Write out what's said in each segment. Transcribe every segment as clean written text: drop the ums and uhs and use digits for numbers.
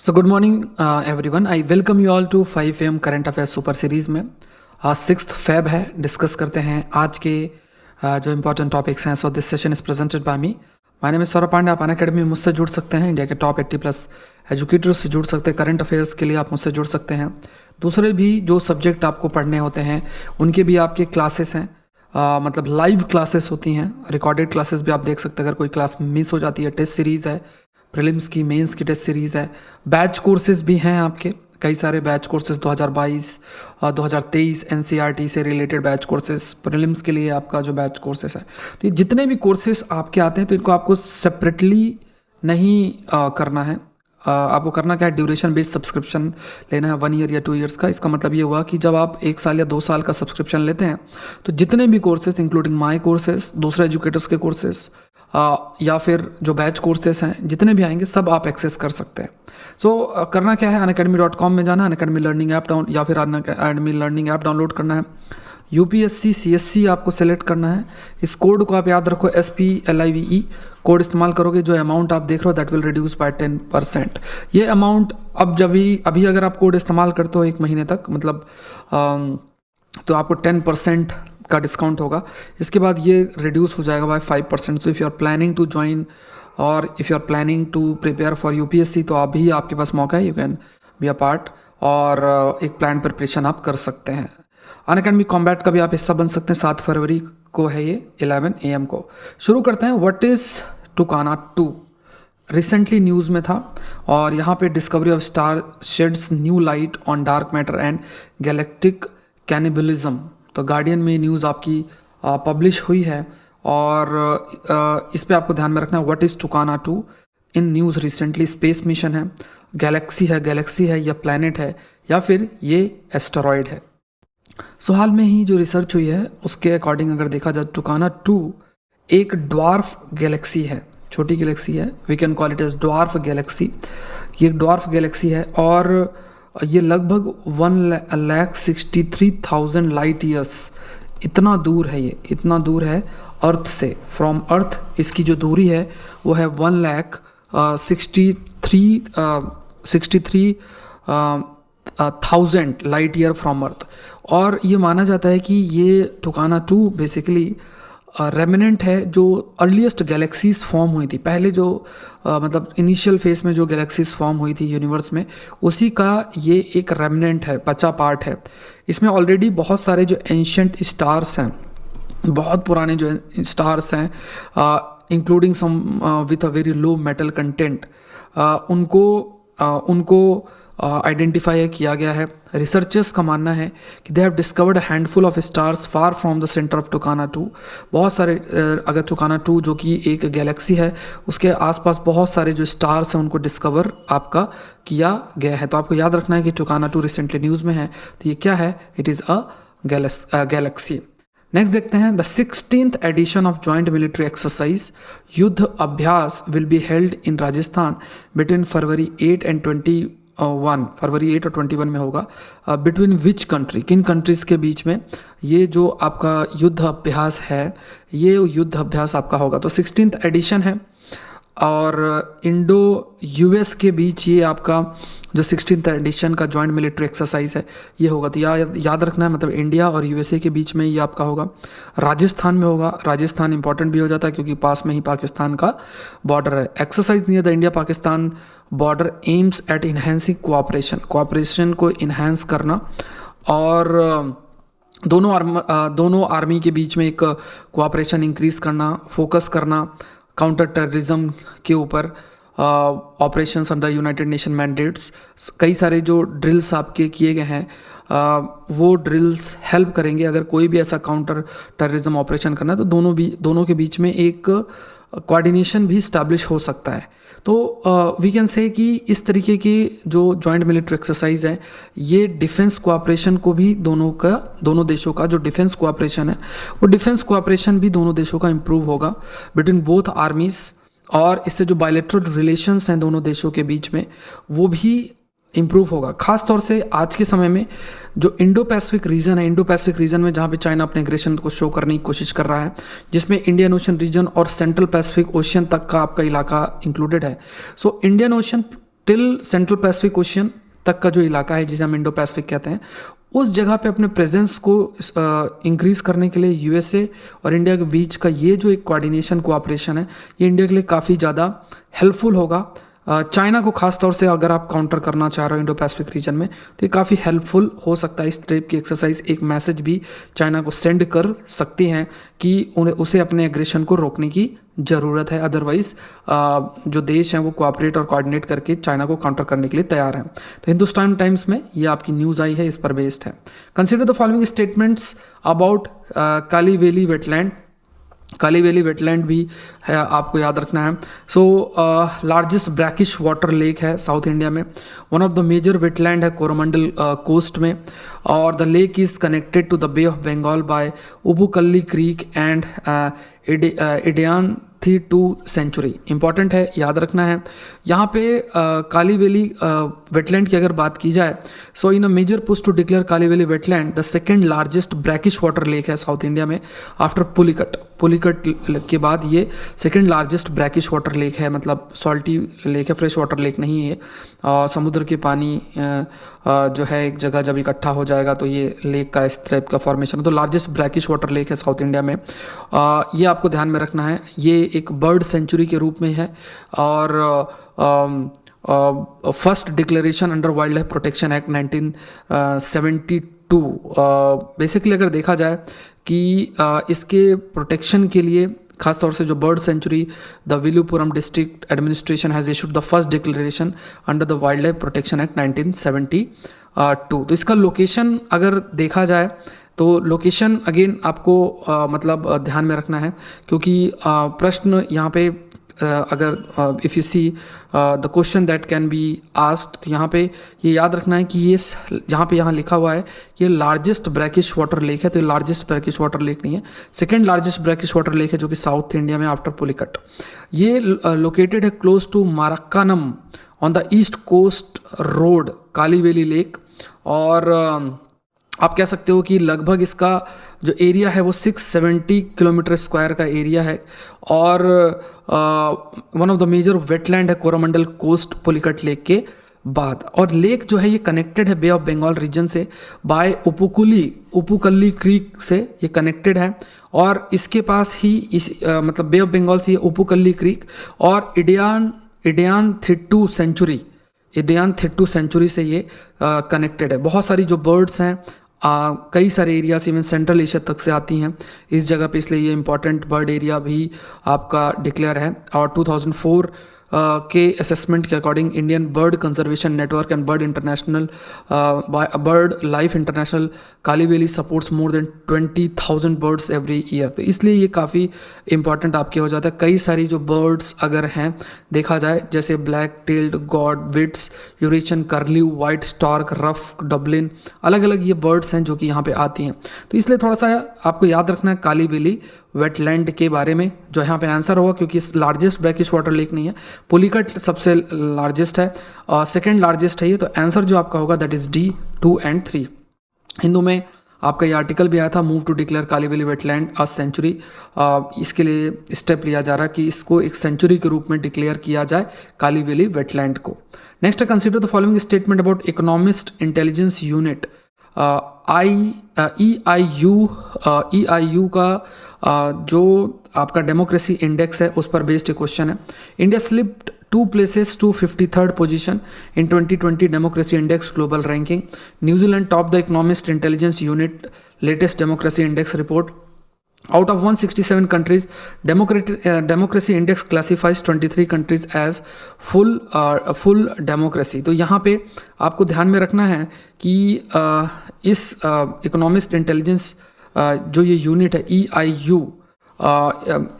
So good morning everyone, I welcome you all to 5 AM current affairs super series में। आज 6 Feb है। Discuss करते हैं आज के जो इंपॉर्टेंट टॉपिक्स हैं। So this session is presented by me. My name is Saurabh Pandey. आप अनअकैडमी में मुझसे जुड़ सकते हैं। इंडिया के टॉप 80+ एजुकेटर्स से जुड़ सकते हैं। करंट अफेयर्स के लिए आप मुझसे जुड़ सकते हैं। दूसरे भी जो सब्जेक्ट आपको पढ़ने होते हैं उनके भी आपके क्लासेस हैं, मतलब लाइव क्लासेस होती हैं। रिकॉर्डेड क्लासेस भी आप देख सकते हैं। अगर कोई क्लास मिस हो जाती है, टेस्ट सीरीज़ है, प्रीलिम्स की, मेंस की टेस्ट सीरीज़ है। बैच कोर्सेज भी हैं आपके, कई सारे बैच कोर्सेज 2022 और 2023 एनसीईआरटी से रिलेटेड बैच कोर्सेज, प्रीलिम्स के लिए आपका जो बैच कोर्सेज है। तो ये जितने भी कोर्सेज आपके आते हैं तो इनको आपको सेपरेटली नहीं करना है। आपको करना क्या है, ड्यूरेशन बेस्ड सब्सक्रिप्शन लेना है 1 ईयर या 2 ईयर्स का। इसका मतलब ये हुआ कि जब आप 1 साल या 2 साल का सब्सक्रिप्शन लेते हैं तो जितने भी कोर्सेज इंक्लूडिंग माई कोर्सेज, दूसरे एजुकेटर्स के कोर्सेज या फिर जो बैच कोर्सेज हैं जितने भी आएंगे सब आप एक्सेस कर सकते हैं। सो करना क्या है, unacademy.com में जाना है, अनअकैडमी लर्निंग ऐप या फिर अनअकैडमी लर्निंग ऐप डाउनलोड करना है। यूपीएससी सीएससी आपको सेलेक्ट करना है। इस कोड को आप याद रखो, SPLIVE कोड इस्तेमाल करोगे, जो अमाउंट आप देख रहे हो दैट विल रिड्यूस बाय 10%। ये अमाउंट अब अभी अगर आप कोड इस्तेमाल करते हो 1 महीने तक, मतलब तो आपको 10% का डिस्काउंट होगा। इसके बाद ये रिड्यूस हो जाएगा by 5%। So if you are planning to join और if you are planning to prepare for UPSC तो अभी आपके पास मौका है, you can be a part और एक प्लान प्रिपरेशन आप कर सकते हैं। अनअकैडमी कॉम्बैट का भी आप हिस्सा बन सकते हैं। 7 फरवरी को है ये, 11 AM को। शुरू करते हैं। What is Tucana 2 recently news में था और यहाँ पे discovery of star shades new light on dark matter and galactic cannibalism. तो गार्डियन में न्यूज़ आपकी पब्लिश हुई है और इस पे आपको ध्यान में रखना है। What is Tucana 2 in news recently. Space mission है, गैलेक्सी है या प्लैनेट है या फिर ये एस्टेरॉयड है। सो हाल में ही जो रिसर्च हुई है उसके अकॉर्डिंग अगर देखा जाए, टुकाना 2 एक ड्वार्फ गैलेक्सी है, छोटी गैलेक्सी है। We can call it as dwarf galaxy. ये एक ड्वार्फ गैलेक्सी है और ये लगभग 1,63,000 लाइट ईयर्स इतना दूर है। ये इतना दूर है अर्थ से। फ्रॉम अर्थ इसकी जो दूरी है वो है 1,63,000 लाइट ईयर फ्रॉम अर्थ। और ये माना जाता है कि ये टुकाना 2 बेसिकली रेमिनेंट है जो अर्लीस्ट गैलेक्सीज फॉर्म हुई थी। पहले जो मतलब इनिशियल फेज में जो गैलेक्सीज फॉर्म हुई थी यूनिवर्स में, उसी का ये एक रेमिनेंट है, बचा पार्ट है। इसमें ऑलरेडी बहुत सारे जो एंशियंट स्टार्स हैं, बहुत पुराने जो स्टार्स हैं, including some with a very low metal content, उनको आइडेंटिफाई किया गया है। रिसर्चर्स का मानना है कि they have discovered a handful of stars far from the centre of Tucana 2। बहुत सारे अगर टुकाना 2 जो कि एक गैलेक्सी है, उसके आसपास बहुत सारे जो स्टार्स हैं उनको डिस्कवर आपका किया गया है। तो आपको याद रखना है कि टुकाना 2 रिसेंटली न्यूज़ में है। तो ये क्या है? It is a galaxy. Next देखते हैं। The 16th edition of joint military exercise Yudh Abhyas will be held in Rajasthan between February 8 और 21 में होगा। बिटवीन विच कंट्री, किन कंट्रीज़ के बीच में ये जो आपका युद्ध अभ्यास है, ये युद्ध अभ्यास आपका होगा। तो 16th एडिशन है और इंडो US के बीच ये आपका जो 16th एडिशन का जॉइंट मिलिट्री एक्सरसाइज है ये होगा। तो याद रखना है, मतलब इंडिया और USA के बीच में ये आपका होगा। राजस्थान में होगा। राजस्थान इंपॉर्टेंट भी हो जाता है क्योंकि पास में ही पाकिस्तान का बॉर्डर है। Exercise near the India Pakistan border aims at enhancing cooperation को इन्हेंस करना और दोनों आर्मी के बीच में एक कोऑपरेशन इंक्रीज करना, फोकस करना काउंटर टेररिज्म के ऊपर, operations under United nation mandates. कई सारे जो ड्रिल्स आपके किए गए हैं वो ड्रिल्स हेल्प करेंगे अगर कोई भी ऐसा काउंटर टेररिज्म ऑपरेशन करना है तो दोनों के बीच में एक कोऑर्डिनेशन भी इस्टेब्लिश हो सकता है। तो वी कैन से कि इस तरीके की जो जॉइंट मिलिट्री एक्सरसाइज है ये डिफेंस कोऑपरेशन को भी दोनों देशों का जो डिफेंस कोऑपरेशन है वो डिफेंस कोऑपरेशन भी दोनों देशों का इम्प्रूव होगा बिटवीन बोथ आर्मीज़। और इससे जो बायलैटरल रिलेशंस हैं दोनों देशों के बीच में वो भी इम्प्रूव होगा। खास तौर से आज के समय में जो इंडो पैसिफिक रीजन है, इंडो पैसिफिक रीजन में जहाँ पे चाइना अपने एग्रेशन को शो करने की कोशिश कर रहा है, जिसमें इंडियन ओशन रीजन और सेंट्रल पैसिफिक ओशियन तक का आपका इलाका इंक्लूडेड है। So Indian ocean till central Pacific ocean तक का जो इलाका है जिसे हम इंडो पैसिफिक कहते हैं, उस जगह पे अपने प्रेजेंस को इंक्रीज करने के लिए यूएसए और इंडिया के बीच का ये जो एक कोऑर्डिनेशन कोऑपरेशन है, ये इंडिया के लिए काफ़ी ज़्यादा हेल्पफुल होगा। चाइना को खास तौर से अगर आप काउंटर करना चाह रहे हो इंडो पैसिफिक रीजन में, तो ये काफ़ी हेल्पफुल हो सकता है। इस टाइप की एक्सरसाइज एक मैसेज भी चाइना को सेंड कर सकती हैं कि उसे अपने एग्रेशन को रोकने की ज़रूरत है, अदरवाइज जो देश हैं वो कोऑपरेट और कोऑर्डिनेट करके चाइना को काउंटर करने के लिए तैयार हैं। तो हिंदुस्तान टाइम्स में ये आपकी न्यूज़ आई है, इस पर बेस्ड है। Consider the following statements about Kali valley wetland. Kali valley wetland भी है, आपको याद रखना है। So largest brackish water lake है साउथ इंडिया में। One of the major wetland है कोरोमंडल कोस्ट में, और the lake is connected to the Bay of Bengal by Uppukalli creek and इडियान थी 2 सेंचुरी। इंपॉर्टेंट है, याद रखना है। यहाँ पे काली वैली वेटलैंड की अगर बात की जाए, so in a major push to declare Kali valley wetland the second largest brackish water lake है साउथ इंडिया में आफ्टर पुलिकट के बाद ये second largest brackish water lake है, मतलब सॉल्टी लेक है, फ्रेश वाटर लेक नहीं है। समुद्र के पानी जो है एक जगह जब इकट्ठा हो जाएगा तो ये लेक का इस टाइप का फॉर्मेशन है। तो लार्जेस्ट ब्रैकिश वाटर लेक है साउथ इंडिया में। ये आपको ध्यान में रखना है। ये एक बर्ड सेंचुरी के रूप में है, और first declaration under wild life protection act 1972। Basically अगर देखा जाए कि इसके प्रोटेक्शन के लिए खास तौर से जो bird sanctuary, the Villupuram district administration has issued the first declaration under the wild life protection act 1972। तो इसका लोकेशन अगर देखा जाए तो लोकेशन अगेन आपको मतलब ध्यान में रखना है, क्योंकि प्रश्न यहाँ पे अगर if you see the question that can be asked, तो यहाँ पे ये याद रखना है कि ये जहाँ पे यहाँ लिखा हुआ है ये लार्जेस्ट ब्रैकिश वाटर लेक है, तो ये लार्जेस्ट ब्रैकिश वाटर लेक नहीं है, second largest brackish water lake है जो कि साउथ इंडिया में आफ्टर पुलिकट। ये लोकेटेड है close to Marakkanam on the East Coast Road Kaliveli lake, और आप कह सकते हो कि लगभग इसका जो एरिया है वो 670 किलोमीटर स्क्वायर का एरिया है, और one of the major wetland है कोरोमंडल कोस्ट पुलिकट लेक के बाद। और लेक जो है ये कनेक्टेड है बे ऑफ बंगाल रीजन से बाय उपुकल्ली क्रीक से ये कनेक्टेड है, और इसके पास ही मतलब बे ऑफ बंगाल से ये उपुकल्ली क्रीक और इडियान थिट्टू सेंचुरी से ये कनेक्टेड है। बहुत सारी जो बर्ड्स हैं कई सारे एरिया से इवन सेंट्रल एशिया तक से आती हैं इस जगह पे, इसलिए ये इंपॉर्टेंट बर्ड एरिया भी आपका डिक्लेयर है। और 2004 के असेसमेंट के according Indian bird conservation network and bird life international Kali valley supports more than 20,000 birds every year. तो इसलिए ये काफ़ी इंपॉर्टेंट आपके हो जाता है। कई सारी जो बर्ड्स अगर हैं देखा जाए, जैसे black tailed godwits, Eurasian curlew, white stork, ruff dunlin, अलग अलग ये बर्ड्स हैं जो कि यहाँ पे आती हैं। तो इसलिए थोड़ा सा आपको याद रखना है काली वैली वेटलैंड के बारे में, जो यहाँ पे आंसर होगा, क्योंकि लार्जेस्ट ब्रैकिश वाटर लेक नहीं है, पुलिकट सबसे लार्जेस्ट है और सेकेंड लार्जेस्ट है ये। तो आंसर जो आपका होगा that is D 2 and 3। Hindu में आपका ये आर्टिकल भी आया था, move to declare Kali valley wetland a sanctuary. इसके लिए स्टेप लिया जा रहा है कि इसको एक सेंचुरी के रूप में डिक्लेयर किया जाए का वैली वेटलैंड को। Next, consider the following statement about economist intelligence unit. EIU का जो आपका डेमोक्रेसी इंडेक्स है उस पर बेस्ड एक क्वेश्चन है। India slipped 2 places to 53rd position in 2020 democracy index global ranking. New Zealand topped the Economist Intelligence Unit latest democracy index report. Out of 167 countries, democracy index classifies 23 countries as full democracy. तो यहाँ पे आपको ध्यान में रखना है कि इस इकोनॉमिस्ट इंटेलिजेंस जो ये यूनिट है EIU,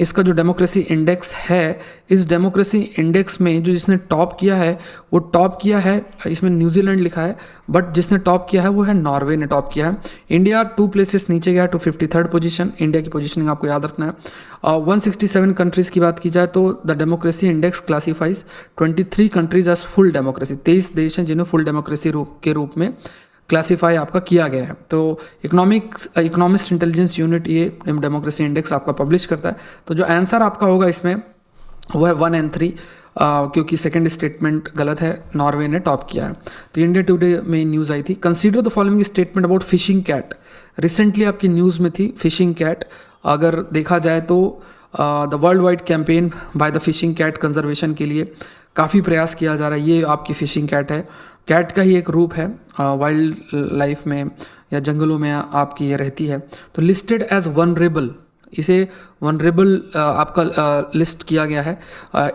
इसका जो डेमोक्रेसी इंडेक्स है, इस डेमोक्रेसी इंडेक्स में जो जिसने टॉप किया है वो टॉप किया है, इसमें न्यूजीलैंड लिखा है बट जिसने टॉप किया है वो है नॉर्वे ने टॉप किया है। इंडिया 2 places नीचे गया, 253rd पोजीशन। इंडिया की पोजीशनिंग आपको याद रखना है। 167 कंट्रीज़ की बात की जाए तो the democracy index classifies 23 countries as full democracy. 23 देश हैं जिन्हें फुल डेमोक्रेसी के रूप में क्लासीफाई आपका किया गया है। तो इकोनॉमिस्ट इंटेलिजेंस यूनिट ये डेमोक्रेसी इंडेक्स आपका पब्लिश करता है। तो जो आंसर आपका होगा इसमें वो है 1 and 3। क्योंकि सेकंड स्टेटमेंट गलत है, नॉर्वे ने टॉप किया है। तो इंडिया टुडे में न्यूज़ आई थी, consider the following statement about fishing cat. Recently आपकी न्यूज़ में थी फिशिंग कैट। अगर देखा जाए तो the world wide campaign by the fishing cat conservation के लिए काफ़ी प्रयास किया जा रहा है। ये आपकी फिशिंग कैट है, कैट का ही एक रूप है, वाइल्ड लाइफ में या जंगलों में आपकी ये रहती है। तो लिस्टेड एज वनरेबल, इसे वनरेबल आपका लिस्ट किया गया है।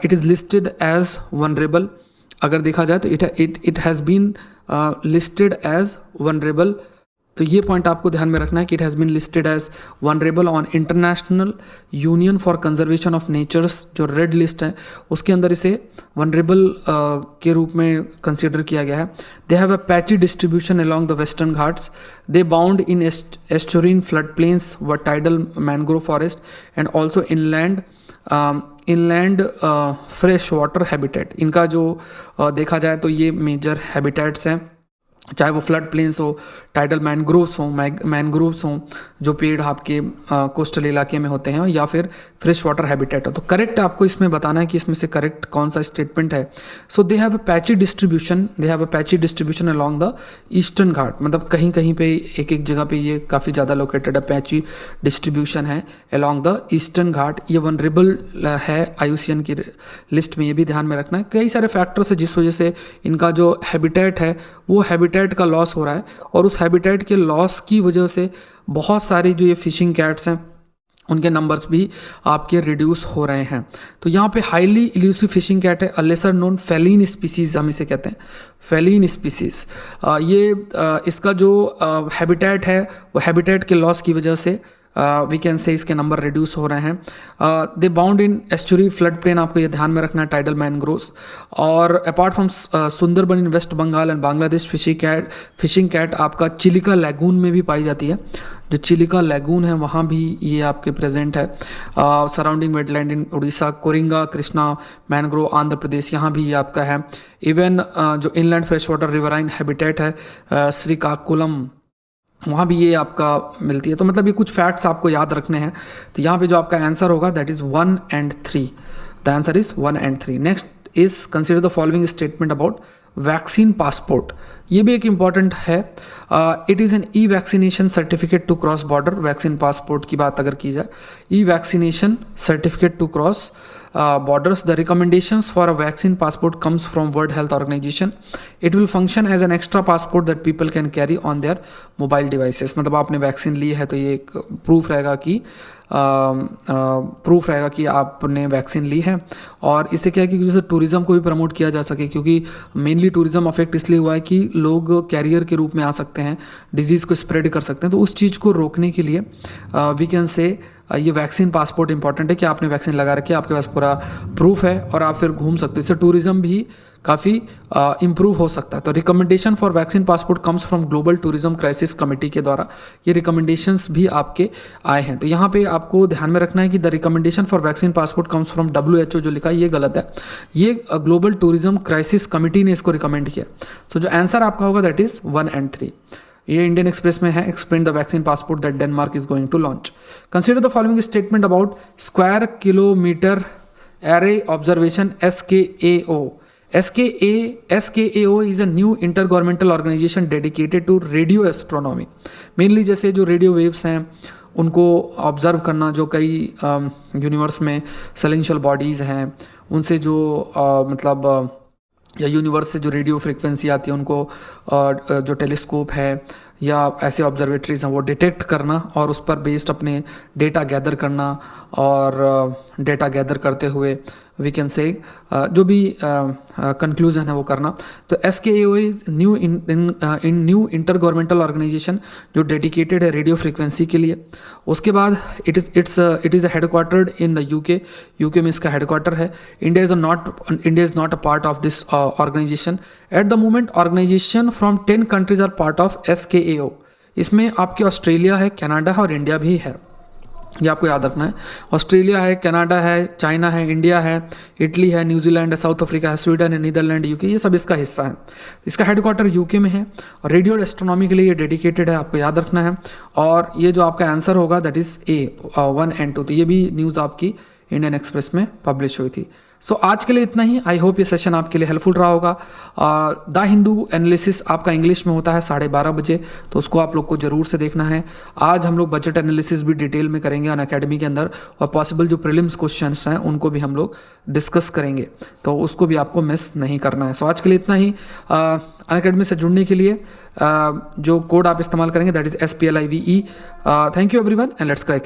It is listed as vulnerable. अगर देखा जाए तो it has been listed as vulnerable. तो ये पॉइंट आपको ध्यान में रखना है कि it has been listed as vulnerable on international union for conservation of natures, जो रेड लिस्ट है उसके अंदर इसे वनरेबल के रूप में कंसिडर किया गया है। They have a patchy distribution along the Western Ghats, they bound in estuarine flood plains व tidal mangrove forest and also inland fresh water habitat. इनका जो देखा जाए तो ये मेजर हैबिटेट्स हैं, चाहे वो फ्लड प्लेन्स हो, टाइडल मैनग्रोव्स हों जो पेड़ आपके कोस्टल इलाके में होते हैं, या फिर फ्रेश वाटर हैबिटेट हो। तो करेक्ट आपको इसमें बताना है कि इसमें से करेक्ट कौन सा स्टेटमेंट है। So they have a patchy distribution along the Eastern घाट, मतलब कहीं कहीं पे एक एक जगह पे ये काफ़ी ज़्यादा लोकेटेड है, पैची डिस्ट्रीब्यूशन है अलॉन्ग द ईस्टर्न घाट। ये वनरेबल है IUCN की लिस्ट में, ये भी ध्यान में रखना है। कई सारे फैक्टर्स है जिस वजह से इनका जो हैबिटेट है वो हैबिटेट का लॉस हो रहा है, और उस हैबिटेट के लॉस की वजह से बहुत सारी जो ये फिशिंग कैट्स हैं उनके नंबर्स भी आपके रिड्यूस हो रहे हैं। तो यहाँ पे हाईली इल्यूसिव फिशिंग कैट है, लेसर नोन फेलिन स्पीसीज, हम इसे कहते हैं फेलिन स्पीसीज। इसका जो हैबिटेट है वो हैबिटेट के लॉस की वजह से वी कैन से इसके नंबर रिड्यूस हो रहे हैं। They bound in estuary flood plain, आपको ये ध्यान में रखना है, टाइडल मैनग्रोव्स। और apart from Sundarban in West Bengal and Bangladesh, fishing cat आपका चिलिका लैगून में भी पाई जाती है। जो चिलिका लैगून है वहाँ भी ये आपके प्रेजेंट है। सराउंडिंग वेटलैंड इन उड़ीसा, कोरिंगा कृष्णा मैनग्रोव आंध्र प्रदेश, यहाँ भी ये आपका है। इवन जो inland fresh water riverine habitat है श्रीकाकुलम, वहाँ भी ये आपका मिलती है। तो मतलब ये कुछ फैक्ट्स आपको याद रखने हैं। तो यहाँ पे जो आपका आंसर होगा that is 1 and 3। The answer is 1 and 3। Next is consider the following statement about vaccine passport. ये भी एक इम्पॉर्टेंट है। It is an e vaccination certificate to cross border. Vaccine passport की बात अगर की जाए, e vaccination certificate to cross borders. The recommendations for a vaccine passport comes from World Health Organization. It will function as an extra passport that people can carry on their mobile devices. मतलब आपने vaccine ली है तो ये एक proof रहेगा कि आपने vaccine ली है। और इससे क्या है कि जैसे टूरिज़्म को भी प्रमोट किया जा सके, क्योंकि मेनली टूरिज़्म अफेक्ट इसलिए हुआ है कि लोग कैरियर के रूप में आ सकते हैं, डिजीज़ को स्प्रेड कर सकते हैं। तो उस चीज़ को रोकने के लिए वी कैन से ये वैक्सीन पासपोर्ट इंपॉर्टेंट है कि आपने वैक्सीन लगा रखी है, आपके पास पूरा प्रूफ है और आप फिर घूम सकते हो। इससे टूरिज़्म भी काफ़ी इम्प्रूव हो सकता है। तो recommendation for vaccine passport comes from global tourism crisis committee के द्वारा ये रिकमेंडेशंस भी आपके आए हैं। तो यहाँ पे आपको ध्यान में रखना है कि the recommendation for vaccine passport comes from WHO जो लिखा है ये गलत है, ये ग्लोबल टूरिज्म क्राइसिस कमेटी ने इसको रिकमेंड किया। सो जो आंसर आपका होगा दैट इज़ 1 and 3। ये इंडियन एक्सप्रेस में है। Explain the vaccine passport that Denmark is going to launch. Consider the following statement about square kilometre array observation SKAO. SKAO is a new intergovernmental organization dedicated to radio astronomy. Mainly जैसे जो radio waves हैं उनको observe करना, जो कई universe में सेलेंशियल bodies हैं उनसे जो या यूनिवर्स से जो रेडियो फ्रिक्वेंसी आती है उनको जो टेलीस्कोप है या ऐसे ऑब्जर्वेटरीज हैं वो डिटेक्ट करना और उस पर बेस्ड अपने डेटा गैदर करना, और डेटा गैदर करते हुए वी कैन से जो भी कंक्लूजन है वो करना। तो SKAO is new intergovernmental organisation जो डेडिकेटेड है रेडियो फ्रिक्वेंसी के लिए। उसके बाद it is headquartered in the UK में इसका हेडक्वार्टर है। India is not a part of this organisation at the moment. Organisation from 10 countries are part of SKAO। इसमें आपके ऑस्ट्रेलिया है, कनाडा है और इंडिया भी है, ये आपको याद रखना है। ऑस्ट्रेलिया है, कनाडा है, चाइना है, इंडिया है, इटली है, न्यूजीलैंड है, साउथ अफ्रीका है, स्वीडन है, नीदरलैंड, UK, ये सब इसका हिस्सा है। इसका हेडक्वार्टर UK में है और रेडियो एस्ट्रोनॉमी के लिए ये डेडिकेटेड है, आपको याद रखना है। और ये जो आपका आंसर होगा दैट इज़ A 1 and 2। तो ये भी न्यूज़ आपकी इंडियन एक्सप्रेस में पब्लिश हुई थी। सो आज के लिए इतना ही। आई होप ये सेशन आपके लिए हेल्पफुल रहा होगा। द हिंदू एनालिसिस आपका इंग्लिश में होता है 12:30 बजे, तो उसको आप लोग को जरूर से देखना है। आज हम लोग बजट एनालिसिस भी डिटेल में करेंगे अनअकैडमी के अंदर, और पॉसिबल जो प्रीलिम्स क्वेश्चंस हैं उनको भी हम लोग डिस्कस करेंगे, तो उसको भी आपको मिस नहीं करना है। सो आज के लिए इतना ही। अनअकैडमी से जुड़ने के लिए जो कोड आप इस्तेमाल करेंगे that is SPLIVE। Thank you everyone and let's crack it.